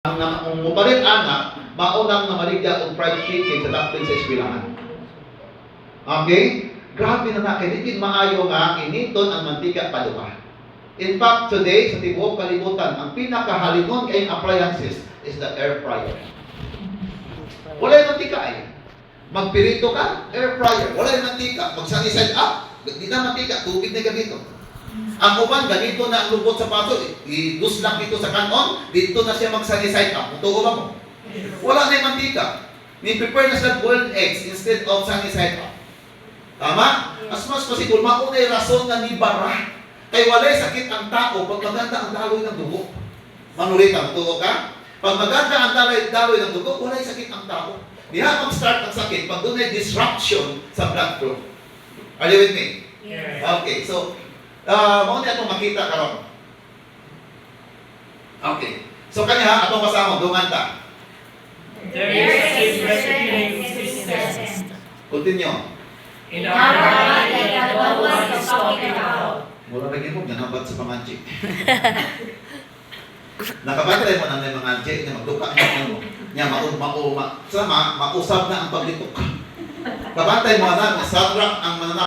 Ang mupalit ana, maunang na maligya og fried chicken sa daplin sa eskwelahan. Okay? Grabe na kay di maayo nga initon ang mantika paduka. In fact, today sa tibuok kalibutan, ang pinakahalingon kay appliances is the air fryer. Wala yung mantika eh. Magpirito ka, air fryer. Wala yung mantika. Magsani side up, di na mantika, tubig na ganito. Ang uban, ganito na ang lubot sa paso, i-dus lang dito sa kanon, dito na siya magsani side up. Tugo ba mo? Wala na yung mantika. Ni-prepare na siya boiled eggs instead of sunny side up. Tama? As much possible, mauna yung rason nga ni bara. Kay walay sakit ang tao pag maganda ang daloy ng dugo. Manulita, tugo ka? Pag maganda ang daloy ng dugo, walay sakit ang tao. Diha mag-start ang sakit pag doon ay disruption sa blood flow. Are you with me? Yes. Okay, so, mauna itong makita karon. Okay. So, kanya, atong kasama, dumanta. There is a breastfeeding system. Continue. In our body that no one is talking about. Mura lagi mo, ganabat sa panganchik. Nakabatay mo na ng mga anchik na magduka mo. Nya, mausap na ang paglitok. Kabatay mo na, masarap ang mananap.